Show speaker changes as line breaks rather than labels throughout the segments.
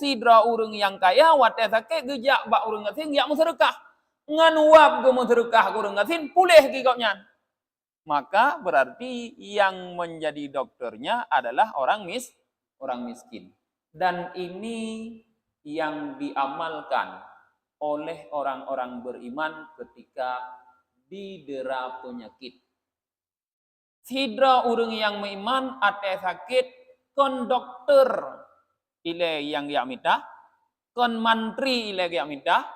sidra urang yang kaya wate sakit gejak bak urang ngatin yak sedekah. Ngan uap ge sedekah urang ngatin pulih gigoknya. Maka berarti yang menjadi dokternya adalah orang miskin. Dan ini yang diamalkan oleh orang-orang beriman ketika didera penyakit. Sidra urang yang beriman ate sakit kon dokter ile yang yak minta, kon mantri ile yak minta,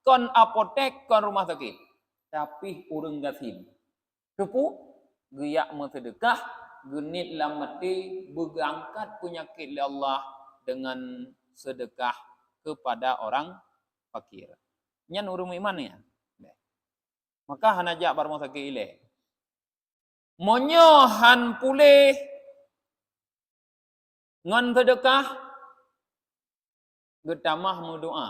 kon apotek, kon rumah sakit. Tapi urang gasin. Tupu geyak sedekah, genit lamati berangkat penyakit oleh Allah dengan sedekah kepada orang fakir. Nyan urang iman ya. Maka hanajak bar rumah sakit ile. Monyo han pulih ngan sedekah getamah mudoa.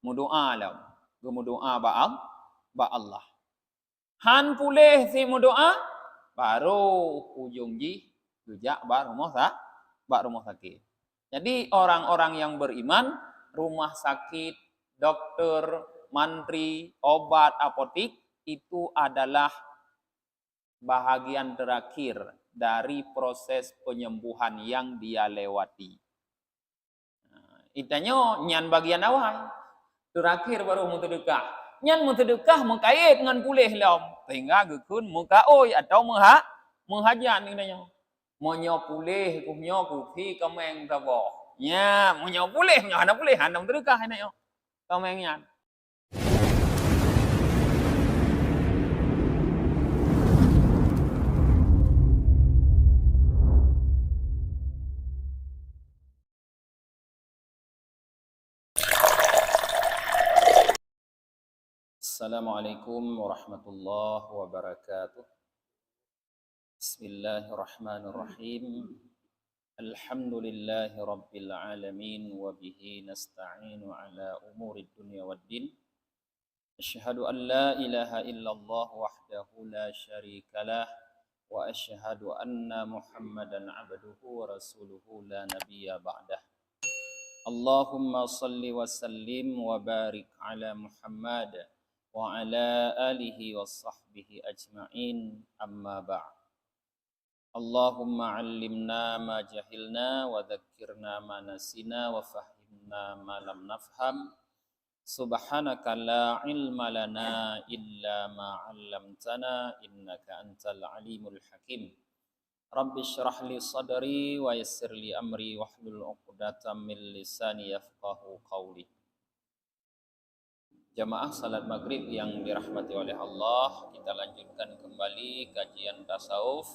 Mudoa lah. Gemudoa ba Allah. Han pulih si mudoa baru ujung ji gejak ba rumah sakit. Jadi orang-orang yang beriman, rumah sakit, dokter, mantri, obat, apotik itu adalah bahagian terakhir dari proses penyembuhan yang dia lewati. Itanya nyan bagian awal. Terakhir baru mutedekah. Nyan mutedekah mengkait dengan pulih lom. Sehingga gekun muka oi atau menghajan ini. Monyo pulih kumnyo kupi kemeng tabo. Nya monyo pulih nyo hana pulih hana mutedekah ini yo. Kemengnya. Assalamualaikum warahmatullahi wabarakatuh. Bismillahirrahmanirrahim. Alhamdulillahi rabbil alamin wa bihi nasta'inu ala umurid dunya waddin. Asyhadu an la ilaha illallah wahdahu la syarikalah wa asyhadu anna Muhammadan abduhu wa rasuluhu la nabiyya ba'dah. Allahumma salli wa sallim wa barik ala Muhammad wa ala alihi wa sahbihi ajma'in amma ba'd. Allahumma 'allimna ma jahilna wa dhakkirna ma nasina wa fahhimna ma lam nafham. Subhanaka la ilma lana illa ma 'allamtana innaka antal alimul hakim. Rabbi shrah li sadri wa yassir li amri wahlul 'uqdatam min lisani yafqahu qawli. Jamaah salat maghrib yang dirahmati oleh Allah, kita lanjutkan kembali kajian tasawuf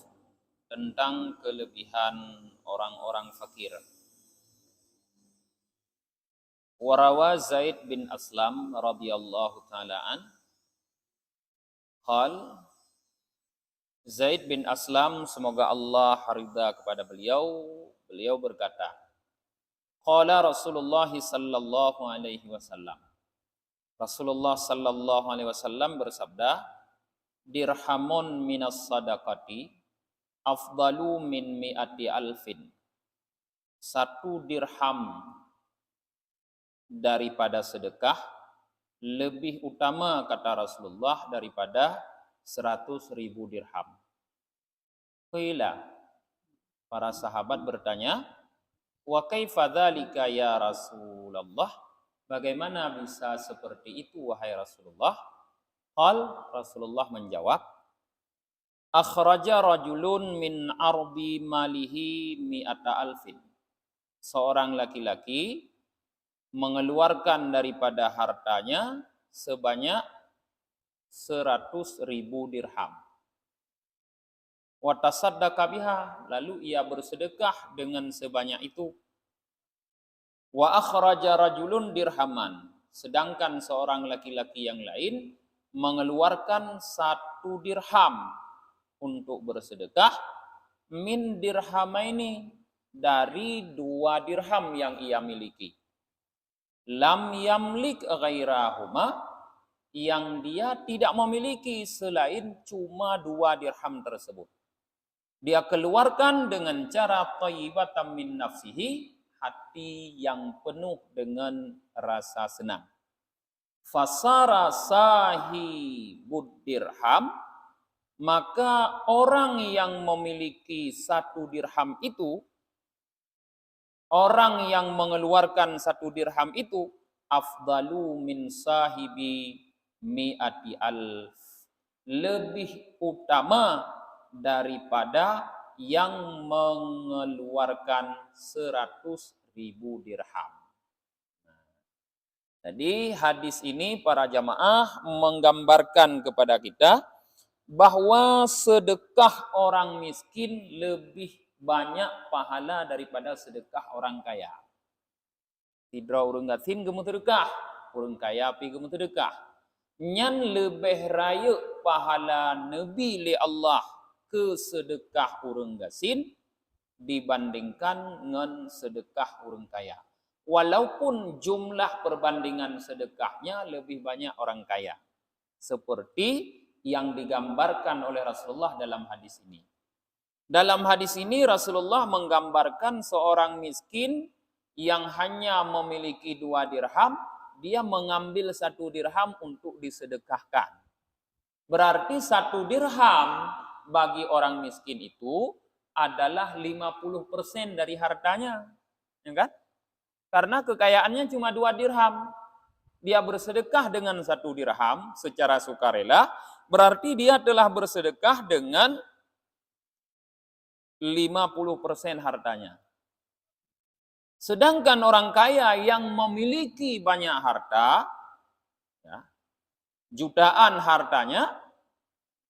tentang kelebihan orang-orang fakir. Warawa Zaid bin Aslam radhiyallahu ta'ala an qal Zaid bin Aslam, semoga Allah ridha kepada beliau berkata, qala Rasulullah sallallahu alaihi wasallam. Rasulullah sallallahu alaihi wasallam bersabda, dirhamun minas sadaqati afdalu min mi'ati alfin. 1 dirham daripada sedekah lebih utama, kata Rasulullah, daripada 100.000 dirham. Qila, para sahabat bertanya, wa kaifa dzalika ya Rasulullah? Bagaimana bisa seperti itu wahai Rasulullah? Qal, Rasulullah menjawab, akhraja rajulun min ardi malihi mi'ata alfin. Seorang laki-laki mengeluarkan daripada hartanya sebanyak 100.000 dirham. Wa tasaddaqa biha, lalu ia bersedekah dengan sebanyak itu. Wa akhraja rajulun dirhaman, sedangkan seorang laki-laki yang lain mengeluarkan 1 dirham untuk bersedekah, min dirhamaini, dari 2 dirham yang ia miliki. Lam yamlik ghairahuma, yang dia tidak memiliki selain cuma 2 dirham tersebut. Dia keluarkan dengan cara thayyibatan min nafsihi, hati yang penuh dengan rasa senang. Fasara sahibud dirham, maka orang yang memiliki 1 dirham itu, orang yang mengeluarkan 1 dirham itu, afdalu min sahibi mi'ati alf, lebih utama daripada yang mengeluarkan 100.000 dirham. Jadi hadis ini para jamaah menggambarkan kepada kita bahwa sedekah orang miskin lebih banyak pahala daripada sedekah orang kaya. Tidra urang gatin gemu sedekah, urang kaya pi gemu sedekah. Nyan lebih raya pahala Nabi li Allah ke sedekah urang gasin dibandingkan dengan sedekah urang kaya. Walaupun jumlah perbandingan sedekahnya lebih banyak orang kaya. Seperti yang digambarkan oleh Rasulullah dalam hadis ini. Dalam hadis ini Rasulullah menggambarkan seorang miskin yang hanya memiliki 2 dirham, dia mengambil 1 dirham untuk disedekahkan. Berarti 1 dirham bagi orang miskin itu adalah 50% dari hartanya. Ya kan? Karena kekayaannya cuma 2 dirham. Dia bersedekah dengan 1 dirham secara sukarela, berarti dia telah bersedekah dengan 50% hartanya. Sedangkan orang kaya yang memiliki banyak harta, ya, jutaan hartanya,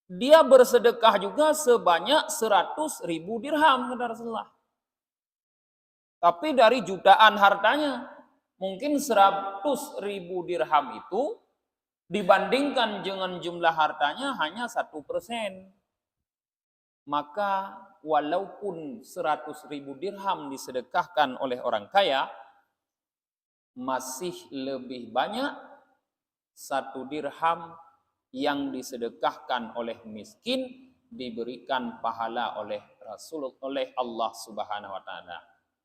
dia bersedekah juga sebanyak 100.000 dirham, kata Rasulullah. Tapi dari jutaan hartanya, mungkin 100.000 dirham itu dibandingkan dengan jumlah hartanya hanya 1%. Maka walaupun 100.000 dirham disedekahkan oleh orang kaya, masih lebih banyak 1 dirham yang disedekahkan oleh miskin diberikan pahala oleh Allah Subhanahu wa taala.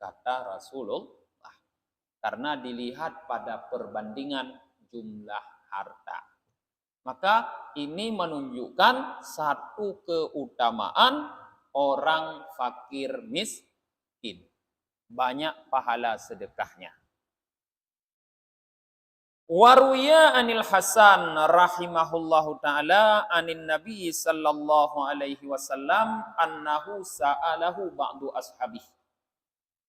Kata Rasulullah, karena dilihat pada perbandingan jumlah harta. Maka ini menunjukkan satu keutamaan orang fakir miskin. Banyak pahala sedekahnya. Waruya anil Hasan rahimahullahu ta'ala anin Nabi sallallahu alaihi wasallam annahu sa'alahu ba'du ashabih.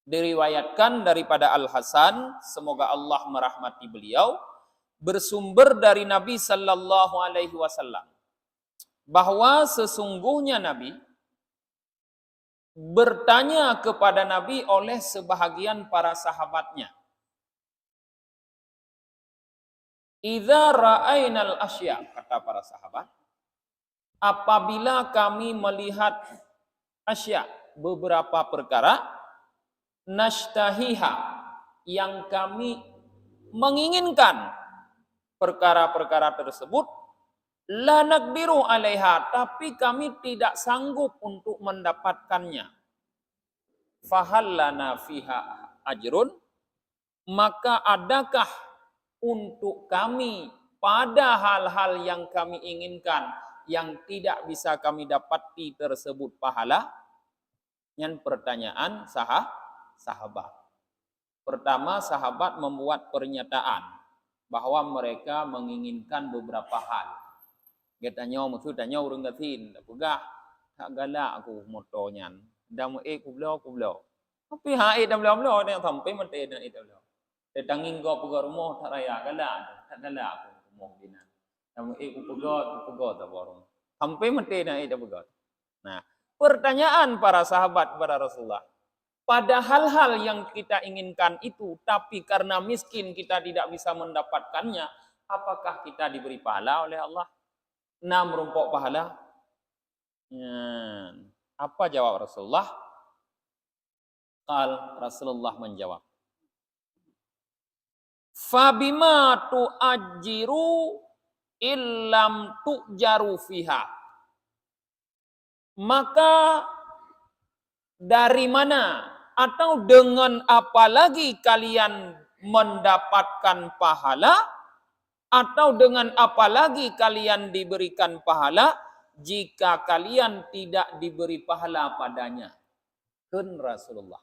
Diriwayatkan daripada Al-Hasan, semoga Allah merahmati beliau, bersumber dari Nabi sallallahu alaihi wasallam bahwa sesungguhnya Nabi bertanya kepada Nabi oleh sebahagian para sahabatnya. Idza ra'ainal asya, kata para sahabat, apabila kami melihat asya, beberapa perkara, nashtahiha, yang kami menginginkan perkara-perkara tersebut, la naqdiru 'alaiha, tapi kami tidak sanggup untuk mendapatkannya. Fahal lana fiha ajrun, maka adakah untuk kami pada hal-hal yang kami inginkan yang tidak bisa kami dapati tersebut pahala? Yang pertanyaan sahabat. Pertama, sahabat membuat pernyataan bahwa mereka menginginkan beberapa hal. Katanya, maksudnya urang gatin, pegah, tak galak aku motonya. Dah aku belau. Tapi haid dah belau yang sampai mati dah itu belau. Datangin kau pergi rumah tak raya galak, tak galak aku rumah dinan. Dah aku pegot tak baru. Sampai mati dah itu pegot. Nah, pertanyaan para sahabat kepada Rasulullah. Pada hal-hal yang kita inginkan itu, tapi karena miskin kita tidak bisa mendapatkannya, apakah kita diberi pahala oleh Allah? Nah, merumpok pahala? Apa jawab Rasulullah? Rasulullah menjawab, Fabima tu'ajjiru illam tu'jaru fiha. Maka dari mana atau dengan apa lagi kalian mendapatkan pahala, atau dengan apa lagi kalian diberikan pahala jika kalian tidak diberi pahala padanya. Kun Rasulullah.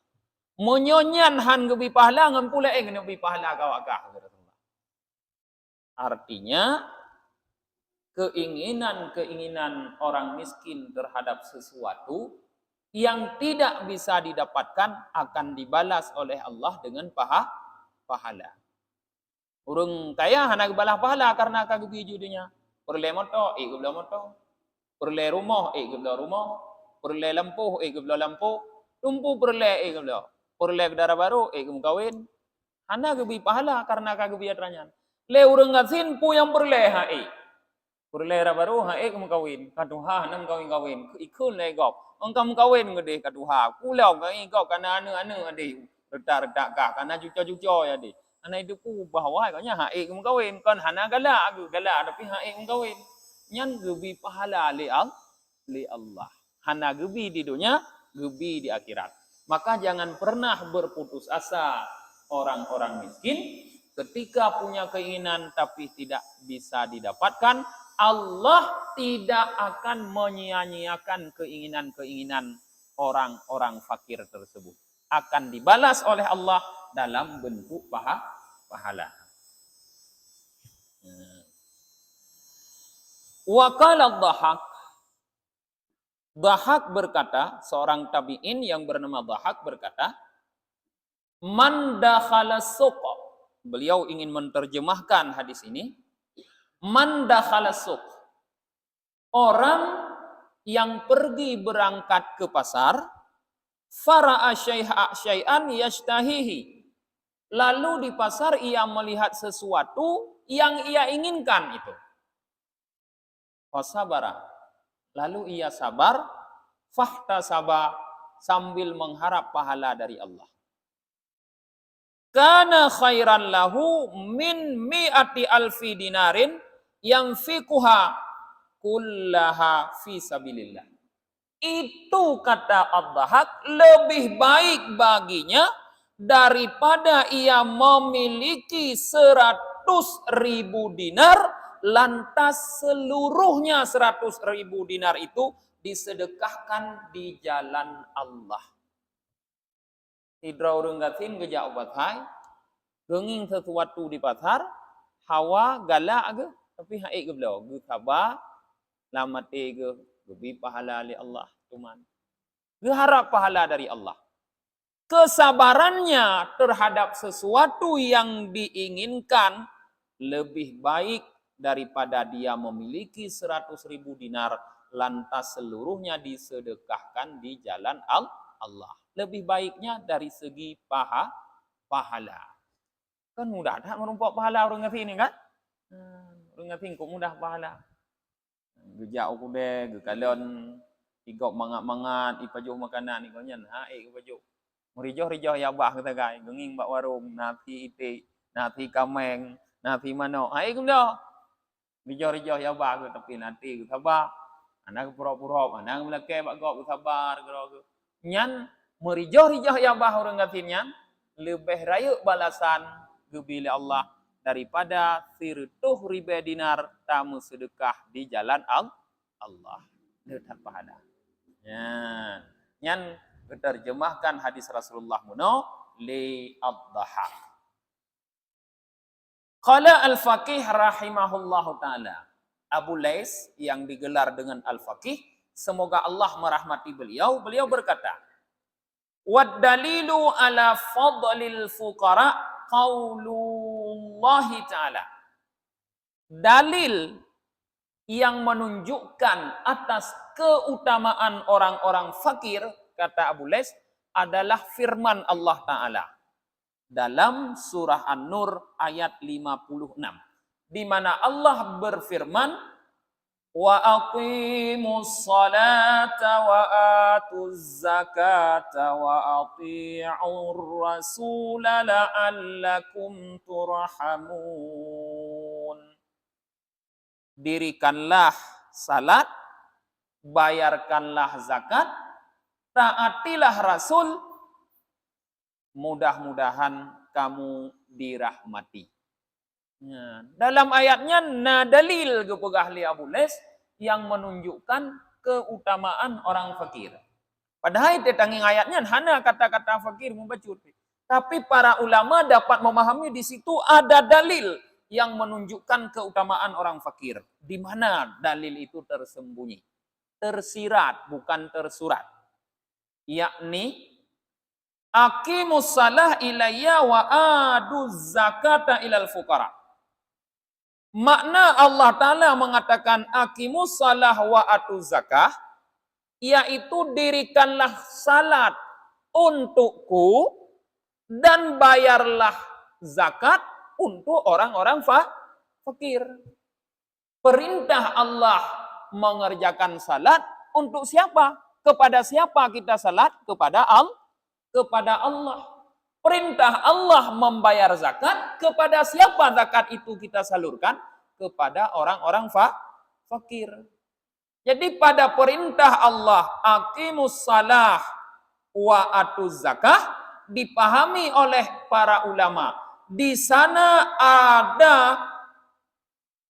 Menyonyan han gebi pahala ngam pula gebi pahala kawakah. Artinya keinginan orang miskin terhadap sesuatu yang tidak bisa didapatkan akan dibalas oleh Allah dengan pahala. Urang kaya hana balah pahala karena kagebi judinya. Perle moto, gebla moto. Perle rumah, gebla rumah. Perle lampu, gebla lampu. Tumpu perle, gebla. Perle kedara baru, kawin. Hana gebi pahala karena kagebi atranyan. Le urang ngasin pu yang perle hae. Perle baru hae kawin. Kaduha nam kawin. Ikun le gop. Engkam kawin gede kaduha. Kulau kai gop kana anu ade. Redak-redak kah kana juco-juco ya de. Ana itu ku bahwa kanya hae kawin kan hana gala tapi hae kawin. Nyan gebi pahala li Allah. Hana gebi di dunia, gebi di akhirat. Maka jangan pernah berputus asa orang-orang miskin ketika punya keinginan tapi tidak bisa didapatkan. Allah tidak akan menyia-nyiakan keinginan-keinginan orang-orang fakir tersebut. Akan dibalas oleh Allah dalam bentuk pahala. Wa qala Dhahak. Dhahak berkata, seorang tabi'in yang bernama Dhahak berkata, man dakhala suqa. Beliau ingin menerjemahkan hadis ini. Man dakhala suq. Orang yang pergi berangkat ke pasar, fara'a syai'an yashtahihi. Lalu di pasar ia melihat sesuatu yang ia inginkan itu. Fasabara. Lalu ia sabar, fahtasaba, sambil mengharap pahala dari Allah. Kana khairan lahu min mi'ati alfi dinarin yang fikuha kullaha fi sabilillah. Itu kata Ad-Dhahak lebih baik baginya daripada ia memiliki 100.000 dinar, lantas seluruhnya 100.000 dinar itu disedekahkan di jalan Allah. Tidra urang gatin gejak obat hai, genging sesuatu di pasar, hawa galak ke, tapi haik ke belau, ge sabar, lamat ge, gebi pahala li Allah cuman. Ge harap pahala dari Allah. Kesabarannya terhadap sesuatu yang diinginkan lebih baik daripada dia memiliki 100.000 dinar, lantas seluruhnya disedekahkan di jalan Allah. Lebih baiknya dari segi pahala. Kan mudah tak merumpok pahala orang ngerti ni kan? Orang ngerti kok mudah pahala. Gejak aku deh, gekalon igok mangat-mangat ipajuh makanan ni konyan hae ipajuh. Merijoh-rijoh ya bah kata gai, genging bak warung, nasi itik, nasi kameng, nasi manok. Hae kum dah. Rijoh-rijoh ya bah tapi nanti sabar. Anak purok-purok, anak melake bak gok sabar gerogo. Nyan merijoh-rijoh ya bah orang ngatinnya lebih raya balasan gebili Allah daripada 100.000 dinar tamu sedekah di jalan Allah. Dekat pahala. Nyan terjemahkan hadis Rasulullah muno li Ad-Dhahak. Qala al-Faqih rahimahullahu taala. Abu Lais yang digelar dengan Al-Faqih, semoga Allah merahmati beliau berkata, wad dalilu ala fadlil fuqara qaulullahi ta'ala. Dalil yang menunjukkan atas keutamaan orang-orang fakir, kata Abu Lais, adalah firman Allah Ta'ala dalam surah An-Nur ayat 56, di mana Allah berfirman, wa aqimus salata wa atuz zakata wa ati'ur rasula la'allakum turhamun. Dirikanlah salat, bayarkanlah zakat, taatilah Rasul Mudah-mudahan kamu dirahmati. Ya. Dalam ayatnya dalil kepegah li Abu Les yang menunjukkan keutamaan orang fakir. Padahal tetanging ayatnya hanya kata-kata fakir membacut. Tapi para ulama dapat memahami di situ ada dalil yang menunjukkan keutamaan orang fakir. Di mana dalil itu tersembunyi? Tersirat, bukan tersurat. Yakni aqimus salah ilayya wa aduz zakata ilal fuqara. Makna Allah Ta'ala mengatakan aqimus salah wa atuz zakah, yaitu dirikanlah salat untukku dan bayarlah zakat untuk orang-orang fakir. Perintah Allah mengerjakan salat untuk siapa? Kepada siapa kita salat? Kepada Allah. Perintah Allah membayar zakat, kepada siapa zakat itu kita salurkan? Kepada orang-orang fakir. Jadi pada perintah Allah, aqimus salah wa atuz zakah, dipahami oleh para ulama. Di sana ada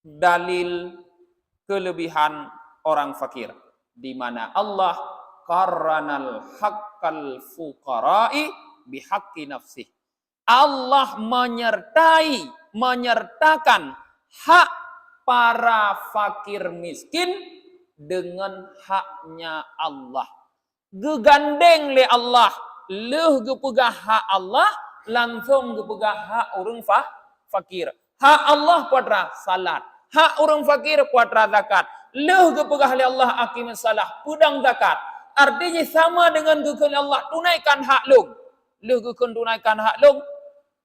dalil kelebihan orang fakir. Di mana Allah qarranal haqqal fuqara'i bihaqqi nafsih. Allah menyertakan hak para fakir miskin dengan haknya Allah. Gegandeng le Allah, leh gepegah hak Allah, langsung gepegah hak orang fakir. Hak Allah puatra salat, hak orang fakir puatra zakat. Leh gepegah le Allah aqimus salah, pudang zakat. Artinya sama dengan gekun Allah, tunaikan hak lung. Leh gekun tunaikan hak lung,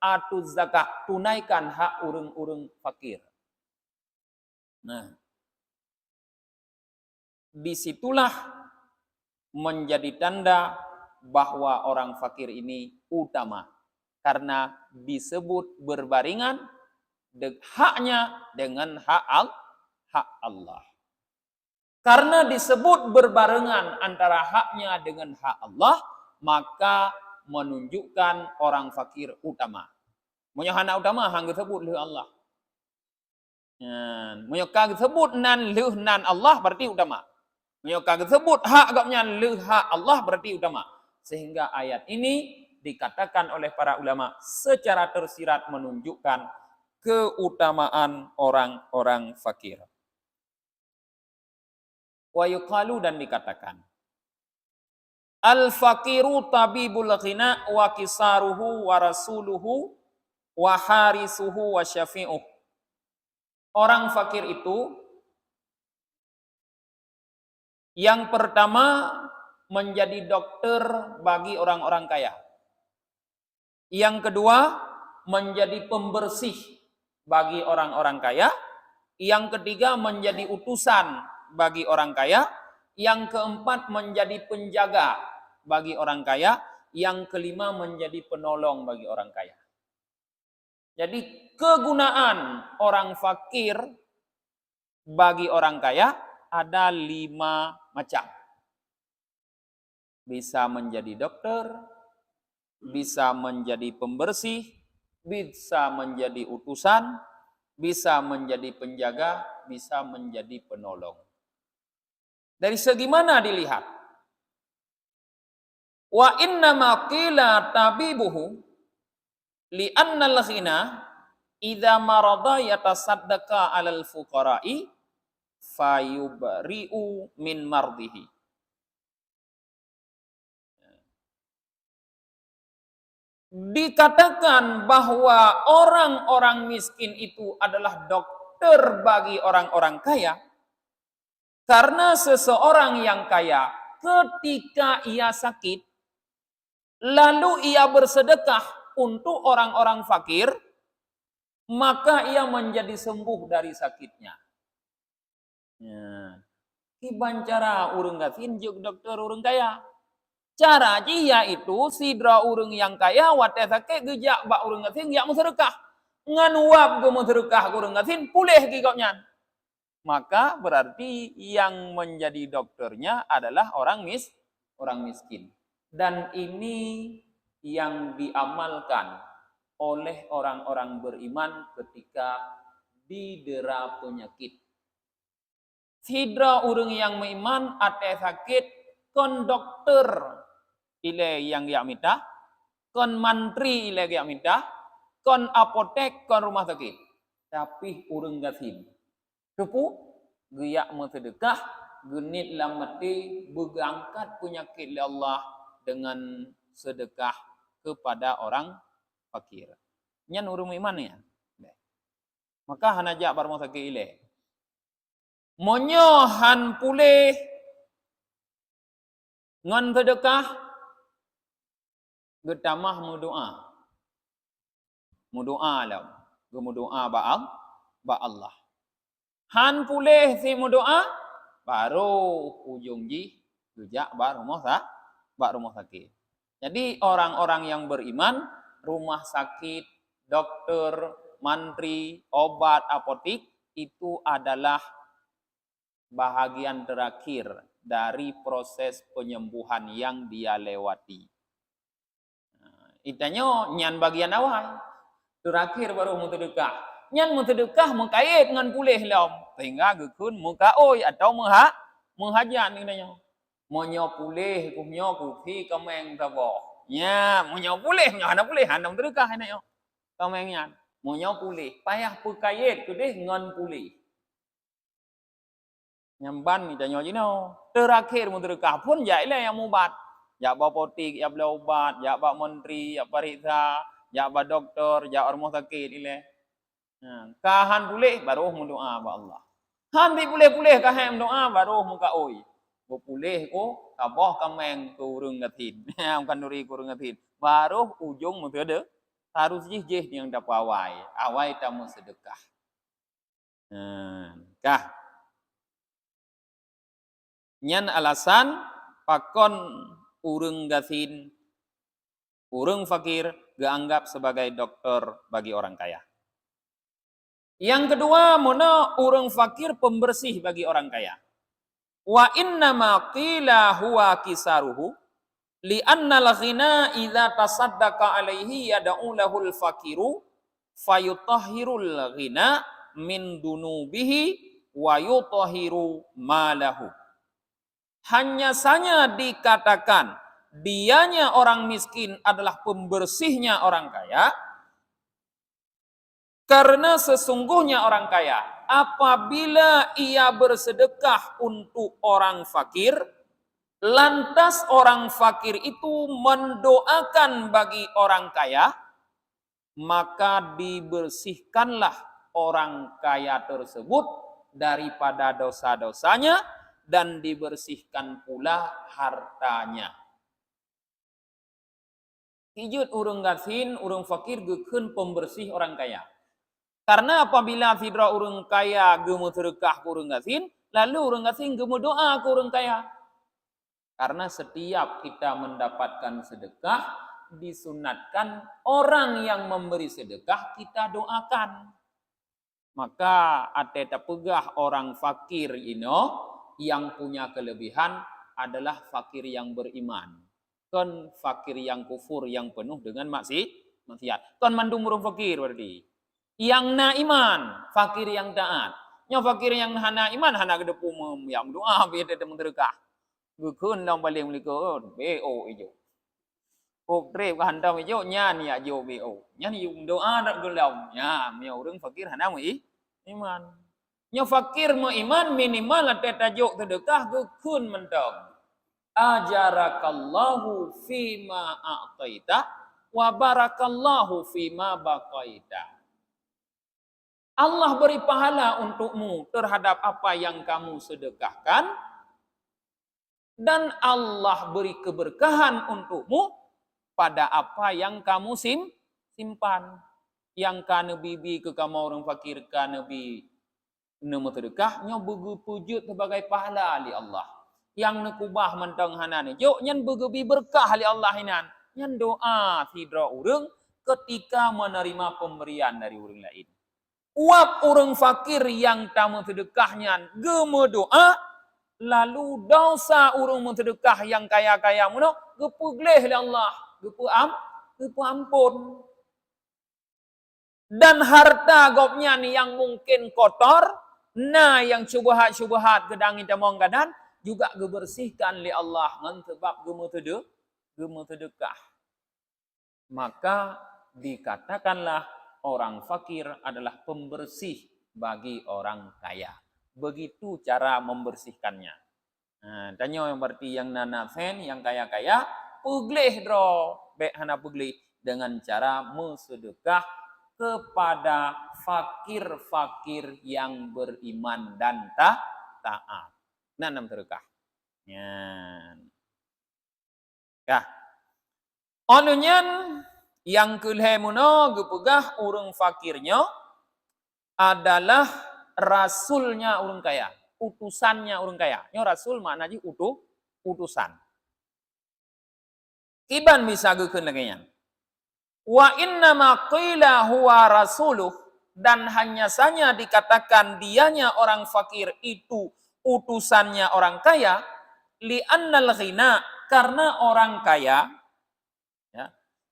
atuz zakat, tunaikan hak orang-orang fakir. Nah, disitulah menjadi tanda bahwa orang fakir ini utama. Karena disebut berbaringan haknya dengan hak Allah. Karena disebut berbarengan antara haknya dengan hak Allah, maka menunjukkan orang fakir utama. Menyohana utama hang disebut oleh Allah. Menyokang disebut nan leh nan Allah berarti utama. Menyokang disebut hak agaknya leh hak Allah berarti utama. Sehingga ayat ini dikatakan oleh para ulama secara tersirat menunjukkan keutamaan orang-orang fakir. Wa yuqalu, dan dikatakan al-faqiru tabibul ghina wa kisaruhu wa rasuluhu wa harisuhu wa syafi'uh. Orang fakir itu yang pertama menjadi dokter bagi orang-orang kaya. Yang kedua menjadi pembersih bagi orang-orang kaya. Yang ketiga menjadi utusan bagi orang kaya. Yang keempat menjadi penjaga bagi orang kaya. Yang kelima menjadi penolong bagi orang kaya. Jadi kegunaan orang fakir bagi orang kaya ada 5 macam. Bisa menjadi dokter, bisa menjadi pembersih, bisa menjadi utusan, bisa menjadi penjaga, bisa menjadi penolong. Dari segi mana dilihat? Wa inna ma qila tabibuhu li'annal ghina idza marada yatasaddaqa 'alal fuqara'i fayubri'u min mardihi. Dikatakan bahwa orang-orang miskin itu adalah dokter bagi orang-orang kaya karena seseorang yang kaya ketika ia sakit lalu ia bersedekah untuk orang-orang fakir, maka ia menjadi sembuh dari sakitnya. Kiban cara urang gatin juk dokter urang kaya. Cara dia itu sidra urang yang kaya wate sakit gejak bak urang gatin yak mensedekah. Ngan uap ge mensedekah urang gatin pulih gigoknya. Maka berarti yang menjadi dokternya adalah orang miskin. Dan ini yang diamalkan oleh orang-orang beriman ketika didera penyakit. Sidra urang yang beriman ate sakit kon dokter ile yang dia minta, kon mantri ile yang minta, kon apotek kon rumah sakit. Tapi urang gasin. Kepu giyak sedekah genit lamati berangkat penyakit oleh Allah dengan sedekah kepada orang fakir. Nyan urang iman ya. Maka hanajak barmo sakit ile. Monyo han pulih ngan sedekah getamah mudoa. Mudoa lah. Gemudoa ba Allah. Han pulih si mudoa baru ujung ji gejak ba rumah sakit. Jadi orang-orang yang beriman, rumah sakit, dokter, mantri, obat, apotik itu adalah bahagian terakhir dari proses penyembuhan yang dia lewati. Itanya nyan bagian awal. Terakhir baru mutedekah. Nyan mutedekah mengkait dengan pulih lom. Sehingga gekun muka oi atau menghajan katanya. Monyo pulih kumnyo kupi kameng tabo. Ya, monyo pulih nyo hana pulih hana mutedekah hana yo. Kamengnya monyo pulih. Payah pekait kudih ngan pulih. Nyamban mitanya jino. Terakhir mutedekah pun jailah yang mubat. Ya ba potik, ya bela obat, ya ba menteri, ya pariksa, ya ba doktor, ya rumah sakit ile. Kahan pulih baru mendoa ba Allah. Han di pulih-pulih kahan doa baru muka oi. Bo pulih ko kabah kameng ku urang gatin. Bukan duri ku urang gatin. Baru ujung mutede harus jih yang dapat awai. Awai tamu sedekah. Kah nyan alasan pakon urang gasin, urang fakir dianggap sebagai dokter bagi orang kaya. Yang kedua, mana urang fakir pembersih bagi orang kaya. Wa inna ma qila huwa kisaruhu li anna al-ghina idza tasaddaqa alaihi yad'u lahul fakiru fayutahhirul ghina min dunubihi wa yutahhiru malahu. Hanya saja dikatakan dianya orang miskin adalah pembersihnya orang kaya karena sesungguhnya orang kaya apabila ia bersedekah untuk orang fakir lantas orang fakir itu mendoakan bagi orang kaya maka dibersihkanlah orang kaya tersebut daripada dosa-dosanya dan dibersihkan pula hartanya. Hijut urang gasin, urang fakir gekeun pembersih orang kaya. Karena apabila sidra urang kaya gemu sedekah ke urang gasin, lalu urang gasin gemu doa ke urang kaya. Karena setiap kita mendapatkan sedekah, disunatkan orang yang memberi sedekah kita doakan. Maka ate tapegah orang fakir ino yang punya kelebihan adalah fakir yang beriman. Kon fakir yang kufur yang penuh dengan maksiat. Kon mandung urang fakir berarti. Yang na iman, fakir yang taat. Nya fakir yang hana iman hana gedepu yang doa biar tetap menderkah. Gekeun dalam balik melikun BO ijo. Trip handam ijo nya ni ajo BO. Nya ni doa dak gelam. Nya mia urang fakir hana iman. Nya fakir mau iman minimal ada tajuk sedekah gekun mentong. Ajarakallahu fima a'taita wa barakallahu fima baqaita. Allah beri pahala untukmu terhadap apa yang kamu sedekahkan dan Allah beri keberkahan untukmu pada apa yang kamu simpan. Yang kana bibi ke kamu orang fakir kana bibi nama sedekahnya berpujud sebagai pahala li Allah. Yang nekubah mentang hanan jo nyan bergebi berkah li Allah hinan. Nyan doa sidra urang ketika menerima pemberian dari urang lain. Uap urang fakir yang tamu sedekahnya geme doa lalu dosa urang sedekah yang kaya-kaya muno gepugleh li Allah, ampun. Dan harta gopnya nih yang mungkin kotor, nah yang syubhat-syubhat gedang idamong gadan, juga gebersihkan li Allah ngan sebab gemu sedekah. Maka dikatakanlah orang fakir adalah pembersih bagi orang kaya. Begitu cara membersihkannya. Nah, tanya yang berarti yang nanasen, yang kaya-kaya, puglih dro, hana puglih dengan cara bersedekah kepada fakir-fakir yang beriman dan taat. Nanam sedekah. Ya. Onunyan yang kulhemuno gepegah urung fakirnya adalah rasulnya urung kaya, utusannya urung kaya. Nyo rasul maknanya utusan. Kiban bisa gekeun lagi. Wa inna ma qila huwa rasuluh, dan hanya saja dikatakan dianya orang fakir itu utusannya orang kaya, li annal ghina, karena orang kaya ya,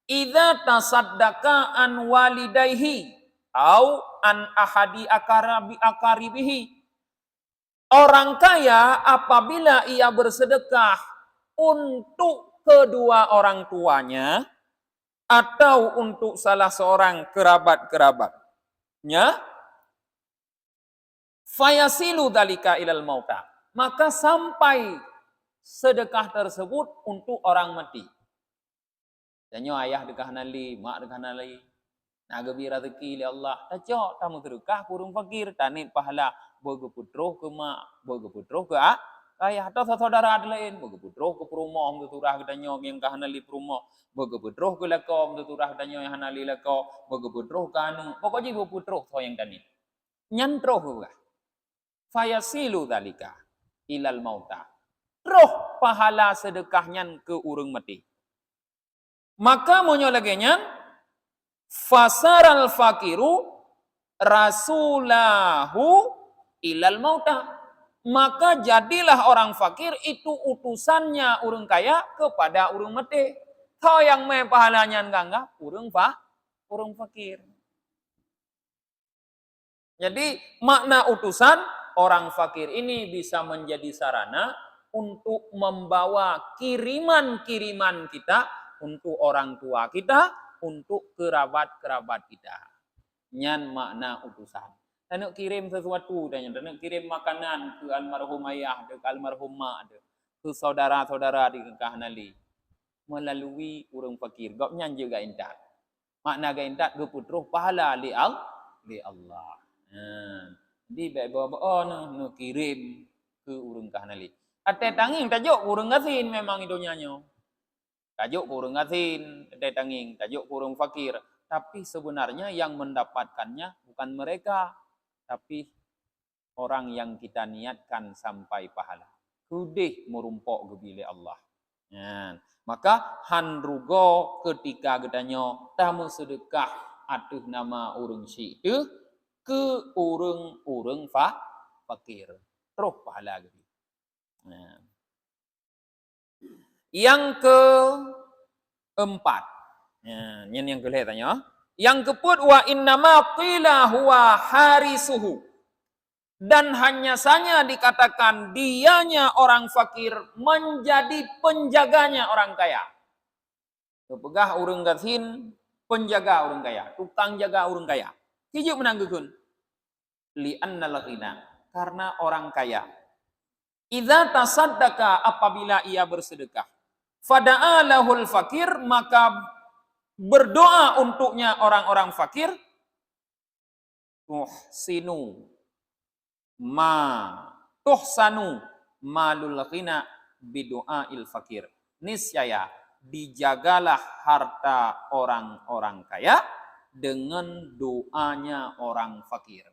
idza tasaddaqa an walidayhi au an ahadi akaribihi. Orang kaya apabila ia bersedekah untuk kedua orang tuanya atau untuk salah seorang kerabat-kerabatnya, fayasilu dalika ilal mauta, maka sampai sedekah tersebut untuk orang mati. Danyo ayah dekah nali, mak dekah nali, naga rezeki li Allah, tajo tamu sedekah kurung fakir, tanit pahala boga putroh ke mak, boga putroh ke ayah atau saudara lain, boga putroh ke perumoh tu turah danyo yang kah nali perumoh, boga putroh ke lakom tu turah danyo yang hanali lako, boga putroh ke anu, pokoknya boga putroh so yang tanit. Nyantroh boga. Fayasilu dalika ilal mauta. Roh pahala sedekahnya ke urung mati. Maka monyo laginya fasaral fakiru rasulahu ilal mauta. Maka jadilah orang fakir itu utusannya urung kaya kepada urung mati. Kau yang me pahalanya enggak urung fakir. Jadi makna utusan, orang fakir ini bisa menjadi sarana untuk membawa kiriman-kiriman kita untuk orang tua kita, untuk kerabat-kerabat kita. Nyan makna utusan. Dan nak kirim sesuatu, dan nak kirim makanan ke almarhum ayah, ke almarhum mak, ke saudara-saudara di kekah nali, melalui urang fakir. Gap nyan juga intat. Makna ga intat ge putruh pahala li Allah. Di bawa no kirim ke urang kah nali. Ate tanging tajuk urang gasin memang idonya nyo. Tajuk urang gasin, ate tanging tajuk urang fakir. Tapi sebenarnya yang mendapatkannya bukan mereka, tapi orang yang kita niatkan sampai pahala. Kudih merumpok gebile Allah. Maka handrugo ketika gedanyo tamu sedekah atuh nama urang si itu ke urang fakir. Terus pahala gitu. Yang keempat. Ini yang kelihatan tanya. Yang keput wa innama qila huwa harisuhu. Dan hanya saja dikatakan dianya orang fakir menjadi penjaganya orang kaya. Kepegah urang gasin penjaga orang kaya, tukang jaga orang kaya. Hijuk menangguhun. Li'annal ghina, karena orang kaya. Idza tasaddaqa, apabila ia bersedekah. Fada'a lahul fakir, maka berdoa untuknya orang-orang fakir. Tuhsanu malul ghina bidu'ail fakir. Niscaya dijagalah harta orang-orang kaya dengan doanya orang fakir.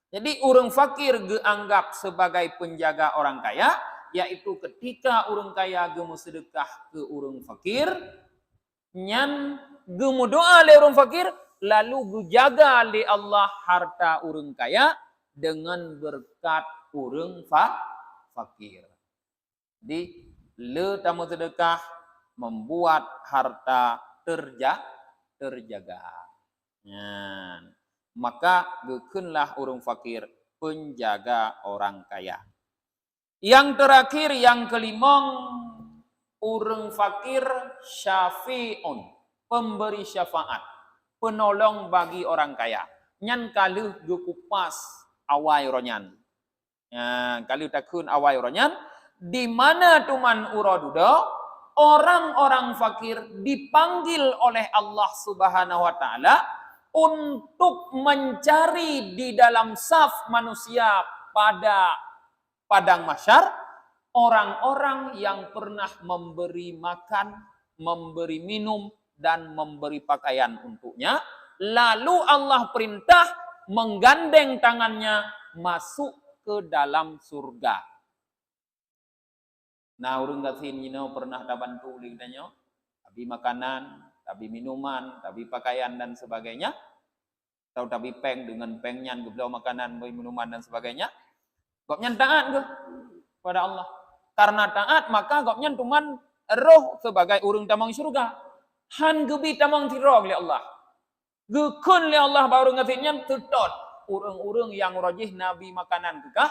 Jadi orang fakir dianggap sebagai penjaga orang kaya, yaitu ketika orang kaya gemu sedekah ke orang fakir, nyan gemu doa le orang fakir, lalu jaga le Allah harta orang kaya dengan berkat orang fakir. Jadi le tamu sedekah membuat harta terjaga. Nah, maka gekeunlah urang fakir penjaga orang kaya. Yang terakhir, yang kelimong, urang fakir syafi'un, pemberi syafaat, penolong bagi orang kaya. Nyan kaluh gekupas awai ronyan. Kaluh takun awai ronyan, di mana tuman uraduda, orang-orang fakir dipanggil oleh Allah Subhanahu wa taala untuk mencari di dalam saf manusia pada padang mahsyar orang-orang yang pernah memberi makan, memberi minum, dan memberi pakaian untuknya. Lalu Allah perintah menggandeng tangannya masuk ke dalam surga. Nah, urang gatin pernah bantu liganya, tapi makanan, tapi minuman, tapi pakaian dan sebagainya. Atau tapi peng dengan pengnya geblau makanan, minuman dan sebagainya. Gopnya taat ke pada Allah. Karena taat maka gopnya tuman roh sebagai urang tamang surga. Han gebi tamang tiro oleh Allah. Gekun oleh Allah baru ngatinnya tetot urang-urang yang rajih nabi makanan kekah,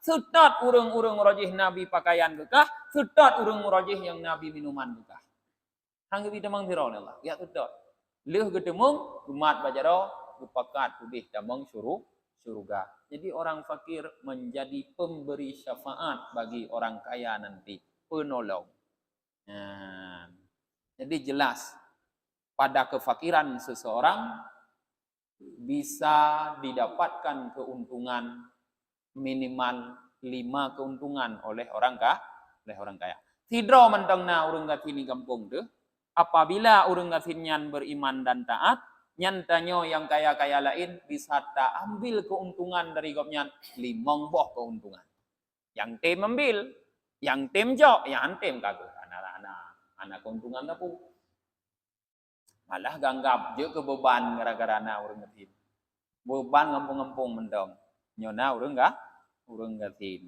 tetot urang-urang rajih nabi pakaian kekah, tetot urang rajih yang nabi minuman kekah. Han gebi tamang tiro oleh Allah. Ya tetot. Leuh getemung umat bajaro upakat pudih tamang surga. Jadi orang fakir menjadi pemberi syafaat bagi orang kaya nanti, penolong. Nah, jadi jelas pada kefakiran seseorang bisa didapatkan keuntungan minimal 5 keuntungan oleh orang kaya. Tidro mentengna urang gatini kampung tu, apabila urang gatinyan beriman dan taat, nyantanyo yang kaya-kaya lain bisa tak ambil keuntungan dari gopnya 5 boh keuntungan. Yang tem ambil, yang tem jok, yang tem kagak. Anak keuntungan tapu. Malah ganggap je ke beban gara-gara na urang gatin. Beban ngampung-ngampung mendong. Nyona urang gatin.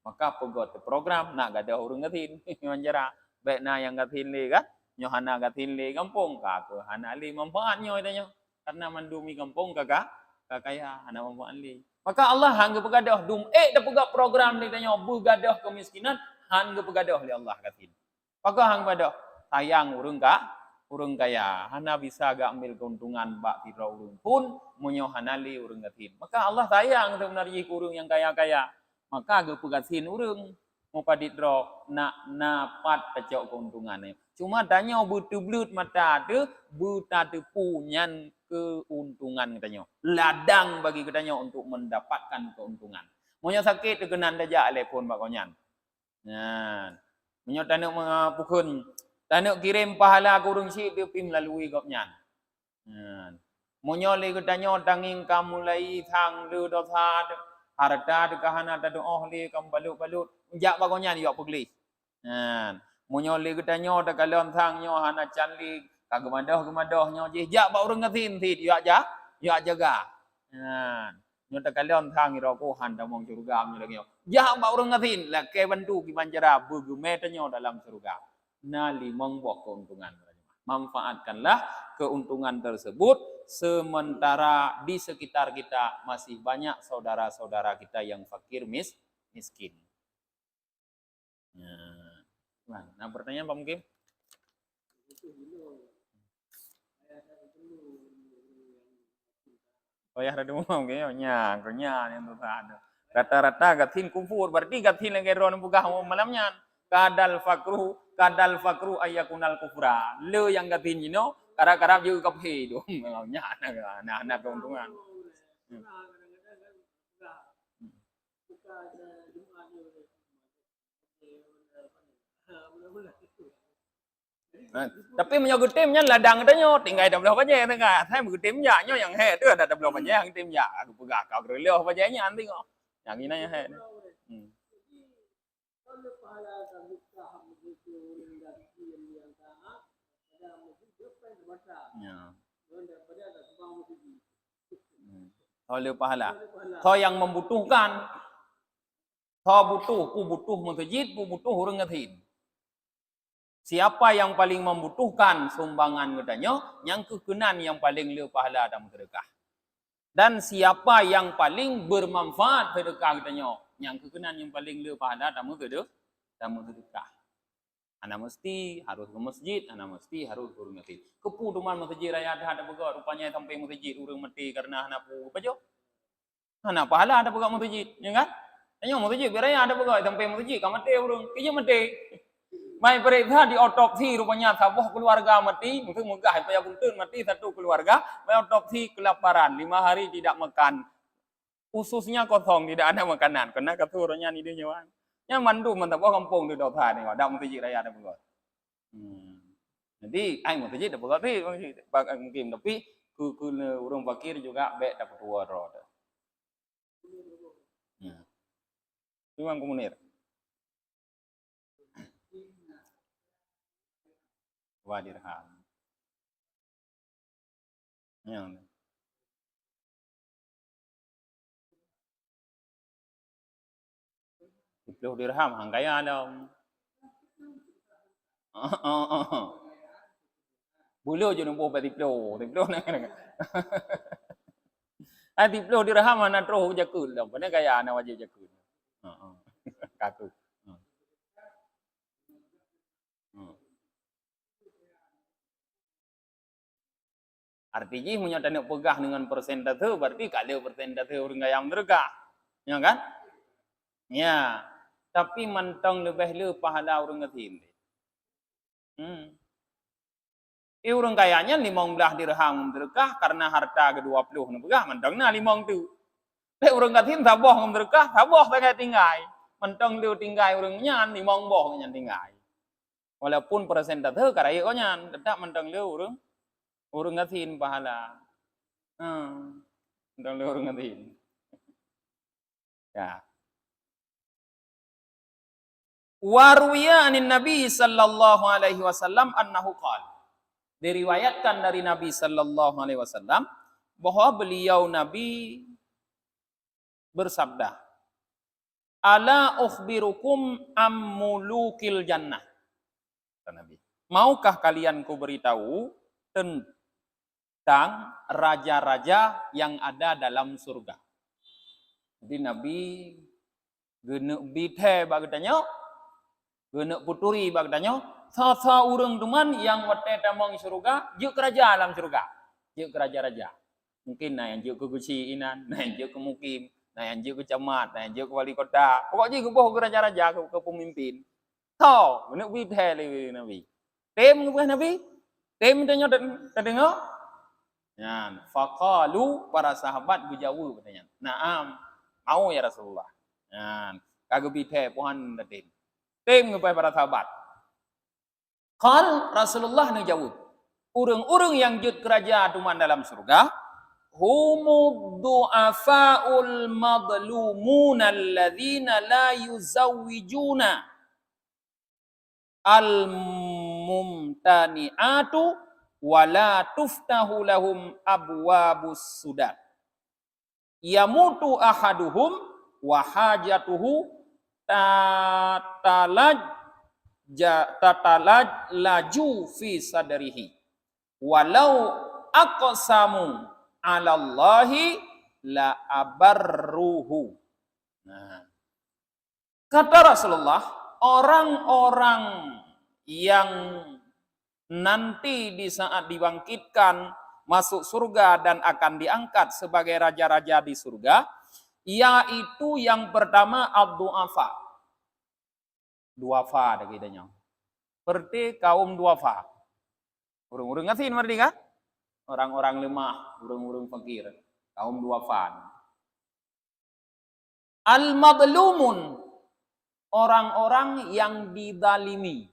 Maka pegot program nak gadah urang gatin. Manjara baik na yang gatin le kan. Nyohana gatin le kampung kagak. Hana le manfaat nyo itanyo. Karena mandumi kampung kagak kaya hana manfaat le. Maka Allah hangga pegadah dum dah pegak program le itanyo begadah kemiskinan hangga pegadah le Allah gatin. Maka hang pada sayang urang kaya. Hana bisa gak ambil keuntungan bak tira urang pun monyo hana li urang gatin. Maka Allah sayang sebenarnya urang yang kaya-kaya. Maka ge pegatin urang mau paditro nak pat pecok keuntungannya. Cuma tanya betul-betul mata tu buta punyan keuntungan katanya. Ladang bagi katanya untuk mendapatkan keuntungan. Monyo sakit kenan daja telepon bak konyan. Nah, monyo tanuk mengapukun tanuk kirim pahala kurung si tu pi melalui gopnya. Monyo le katanya tanging kamu lai thang de dosa harta de kahana da doh le kam balut jak bagonya yo pugli. Monyo le katanya da kalon thang nyo hana canli kagemadoh nyo je jak ba urang ngatin ti yo jaga. Nyo da kalon thang iro ko han da mong surga nyo lagi yo. Jak ba urang ngatin la ke bantu ki banjara begume tanyo dalam surga. Na 5 boh keuntungan. Manfaatkanlah keuntungan tersebut sementara di sekitar kita masih banyak saudara-saudara kita yang fakir miskin. Nah, pertanyaan Pak Mukim? Oh ya, ada mau kayaknya, yang tuh ada. Rata-rata gatin kufur, berarti gatin lagi ron buka malamnya. Kadal fakru ayakunal kufra. Le yang gatin karap-karap juga kaphe dong. Malamnya anak keuntungan. Tapi menyogok timnya ladang katanya tinggal ada belah aja tengah. Saya begitu timnya yang he itu ada belah aja yang timnya. Aku pegak kau kerja apa aja anti kok. Yang ini ya he. Oleh pahala. Kau yang membutuhkan. Kau butuh, ku butuh masjid, ku butuh orang ngatin. Siapa yang paling membutuhkan sumbangan katanya, yang kekenan yang paling le pahala dan sedekah. Dan siapa yang paling bermanfaat sedekah katanya, yang kekenan yang paling le pahala dan sedekah. Ana mesti harus ke masjid, ana mesti harus ke masjid. Kepu duman masjid raya ada begot, rupanya sampai masjid urang mati karena ana pu pajo. Ana pahala ada begot masjid, ya kan? Tanya masjid beraya ada begot sampai masjid ka mati urang, kiye mati. Mai periksa di otopsi rupanya sabuh keluarga mati, mungkin megah payah punten mati satu keluarga, mai otopsi kelaparan, 5 hari tidak makan. Ususnya kosong, tidak ada makanan, karena keturunnya ni dia nyawa. Yang mandu mantap kampung di desa ni, ada masjid raya ada begot. Jadi ai masjid ada begot ni, mungkin tapi ke urang fakir juga baik dapat dua roda. Memang komunir. Wadirham. Yang 10 dirham hang kaya dong. Bulu je nombor 10 nak. Ah 10 dirham mana terus jakul dah. Pada kaya ana wajib jakul. Kaku. Artinya punya nak pegah dengan persentase berarti kalau persentase orang yang berkah. Ya kan? Ya. Tapi mentang lebih le pahala orang ngetim. Orang kayanya 15 dirham berkah karena harta ke-20 berkah mentang na 5 tu. Lek orang ngetim sabah berkah, sabah tak tinggal. Mentang dia tinggal orang nyan 5 boh nyan tinggal. Walaupun persentase karaya nyan tetap mentang dia orang ngatin pahala. Mentang dia orang ngatin. Ya. Waruya anin Nabi sallallahu alaihi wasallam annahu qala. Diriwayatkan dari Nabi sallallahu alaihi wasallam bahwa beliau Nabi bersabda, "Ala ukhbirukum am mulukil jannah." Nabi, maukah kalian ku beritahu tentang raja-raja yang ada dalam surga? Jadi Nabi genek bithe bagdanya, genek puturi bagdanya, sa urang teman yang wate tamang surga, juk raja alam surga. Juk raja-raja. Mungkin na yang juk ke gusiinan, na yang juk ke mukim, na yang juk ke camat, na yang juk ke wali kota. Pokoknya ke boh ke raja-raja, ke pemimpin. Tau, genek bithe le Nabi. Tem ke Nabi? Tem tanya terdengar? Ya, faqalu para sahabat berjawab katanya. Naam, mau ya Rasulullah. Ya, kagak bithe pohon datin. Tem kepada para sahabat. Qal Rasulullah ngejawab, urang-urang yang jut kerajaan tuman dalam surga, humud du'afaul madlumun alladzina la yuzawwijuna al-mumtani'atu wa la tuftahu lahum abwabus sudat. Yamutu ahaduhum wa hajatuhu tatalaj laju fi sadrihi walau aqsamu 'ala Allahi la abarruhu. Nah, kata Rasulullah, orang-orang yang nanti di saat dibangkitkan masuk surga dan akan diangkat sebagai raja-raja di surga, yaitu yang pertama ad-du'afa. Duafa ada kitanya. Seperti kaum duafa. Urang-urang ngasin merdi kan? Orang-orang lemah, urang-urang fakir. Kaum duafa. Al-madlumun, orang-orang yang didalimi.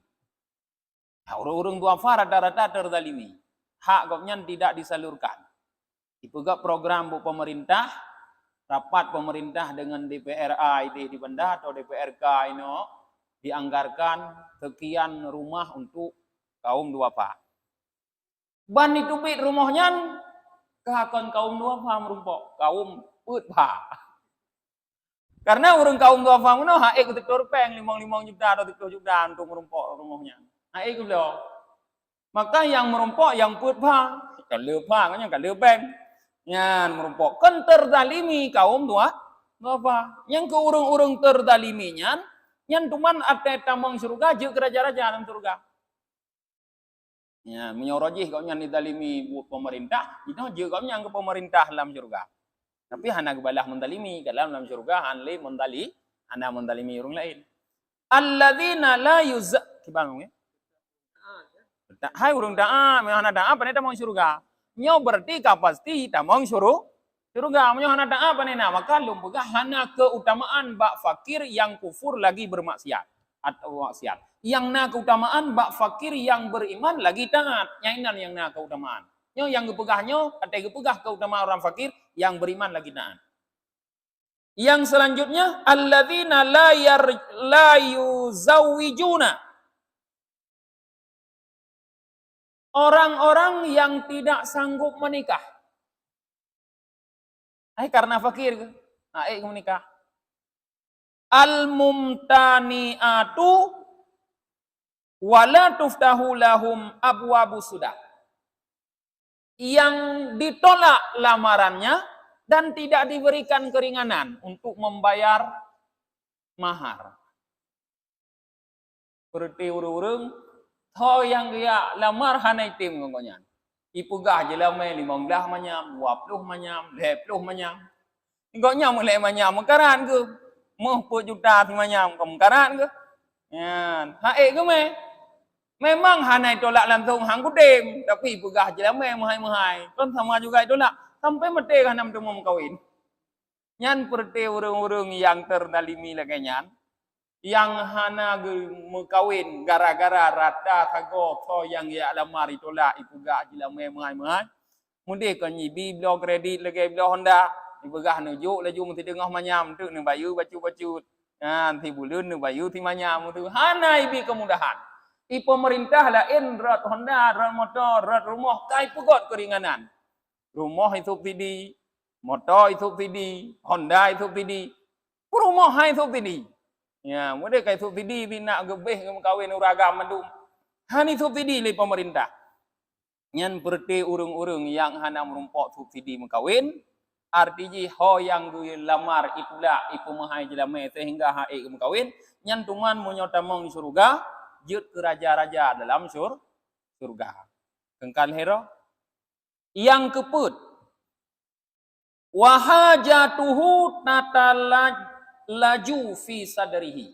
Urang-urang duafa rata-rata terdalimi. Hak gopnya tidak disalurkan. Ipegak program bu pemerintah, rapat pemerintah dengan DPRA itu di benda atau DPRK ini dianggarkan sekian rumah untuk kaum duafa. Ban itu bit rumahnya kahakon kaum duafa merumpok, kaum putha. Karena orang kaum duafa itu hak ikut torpeng 5 juta atau 10 juta untuk merumpok rumahnya. Ai ku lo. Maka yang merompok yang put pha, kalau pha kan yang kalau beng. Nyan merompok kan terzalimi kaum tua. Apa? Yang ke urung-urung terzaliminya, nyan tuman ate tamong surga je raja-raja dalam surga. Ya, menyorojih kau nyan didalimi pemerintah, itu je kau yang ke pemerintah dalam surga. Tapi hana kebalah mendalimi dalam surga hanli mendali, hana mendalimi orang lain. Alladzina la yuzak kibang ya. Hai urung daa, me hana daa pane tamong surga. Nyo berarti pasti tamong surga. Menyo hana daa pane na maka lumpuga hana keutamaan bak fakir yang kufur lagi bermaksiat atau maksiat. Yang na keutamaan bak fakir yang beriman lagi taat. Yang na keutamaan. Nyo yang gepegahnya, ada gepegah keutamaan orang fakir yang beriman lagi taat. Yang selanjutnya alladzina la yuzawijuna. Orang-orang yang tidak sanggup menikah. Karena fakir. Menikah. Al-mumtani'atu wala tuftahu lahum abwabu sudah. Yang ditolak lamarannya dan tidak diberikan keringanan untuk membayar mahar. Seperti urung-urung, tho yang dia lamar hanai tim ngongnya. Ipugah je lamai 15 manyam, 20 manyam, 20 manyam. Ngongnya mulai manyam mekaran ke. Moh pun juta ti manyam mekaran ke. Ya, hae ke me. Memang hanai tolak langsung hang kudim, tapi ipugah je lamai mahai-mahai. Kan sama juga tolak. Sampai mati kan nam tu mau kawin. Nyan perti urung-urung yang terdalimi lagi nyan. Yang hana mekawin gara-gara rata kago to yang ya lamar itolak ipugah je lamai mahai-mahai. Mudik kan nyibi blo kredit lagi blo Honda. Ipugah nujuk laju mesti dengah manyam tu ne bayu bacu-bacut. Ti bulun ne bayu ti manyam tu. Hana ibi kemudahan. Pemerintah lain rat Honda, rat motor, rat rumah kai pugot keringanan. Rumah itu subsidi, motor itu subsidi, Honda itu subsidi, rumah itu subsidi. Ya, mudah kai subsidi bina gebeh kawin uragam mendum. Hani subsidi li pemerintah. Nyan perti urung-urung yang hana merumpok subsidi mengkawin, artinya ho yang lamar itulah ipu mahai jelame sehingga hae mengkawin, nyan tuman monyotamong surga, jut ke raja-raja dalam surga. Kengkal hero. Yang keput wahajatuhu natalaju fi sadrihi.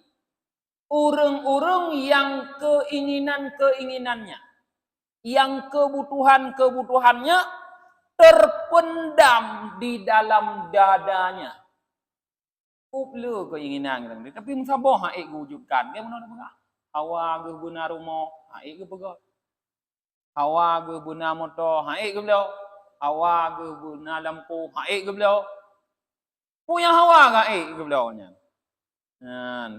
Urung-urung yang keinginan-keinginannya, yang kebutuhan-kebutuhannya terpendam di dalam dadanya. Uplu keinginan kita, tapi musabah haik wujudkan. Dia mana apa? Hawa ge guna rumah, haik ge pegat. Hawa ge guna motor, haik ge beliau. Hawa ge guna lampu, haik ge beliau. Pu yang hawa ga haik ge beliau nya.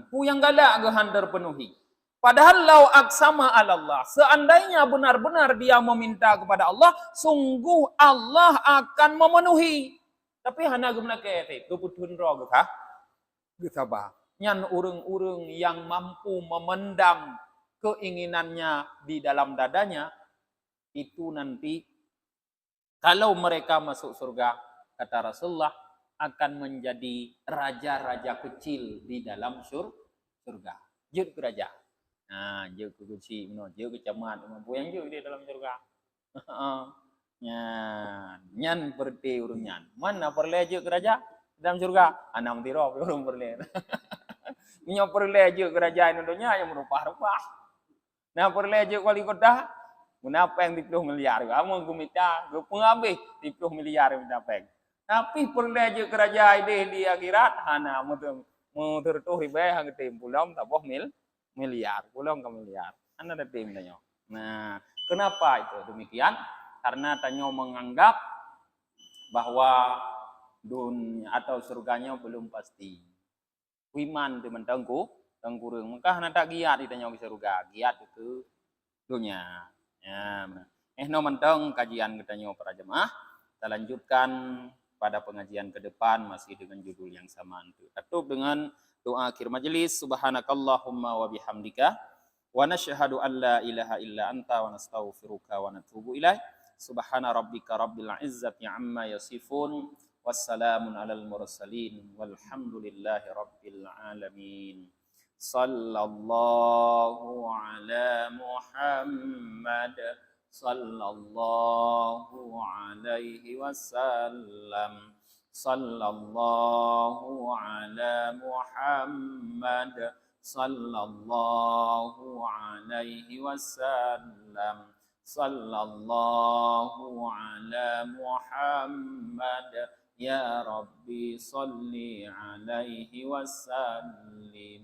Pu yang galak ge han terpenuhi. Padahal lau aksama Allah, seandainya benar-benar dia meminta kepada Allah, sungguh Allah akan memenuhi. Tapi hana ge mena ke keputun ro ge kah? Ge sabah. Nyan urung-urung yang mampu memendam keinginannya di dalam dadanya, itu nanti kalau mereka masuk surga, kata Rasulullah, akan menjadi raja-raja kecil di dalam surga. Jut ke raja. Jut ke kecil, jut ke camat, yang jut di dalam surga. Nyan perti urung nyan. Mana perle jut ke raja dalam surga? Anam tirop urung perle. Nyo perle jut ke raja Indonesia yang merupah-rupah. Nah perle jut wali kota. Kenapa yang 30 miliar? Kamu gumita, gupengabih 30 miliar minta peng. Tapi perleje kerajaan di akhirat hana mau tertuh ribe hang tim pulang taboh miliar, pulang ke miliar. Anda ada tim tanya. Nah, kenapa itu demikian? Karena tanyo menganggap bahwa dunia atau surganya belum pasti. Wiman di mentengku, tengkurung. Maka hana tak giat ditanya ke surga, giat itu dunia. Ya, no mentong kajian katanya para jemaah. Kita lanjutkan pada pengajian ke depan masih dengan judul yang sama. Tutup dengan doa akhir majelis. Subhanakallahumma wa bihamdika ونشهد أن لا إله إلا أنت ونستغفرك ونتوب إليك سبحان ربك رب العزة عما يصفون والسلام على المرسلين والحمد لله رب العالمين صلى الله على محمد صلى الله عليه وسلم صلى الله على محمد صلى الله عليه وسلم صلى الله على محمد يا ربي صل عليه وسلم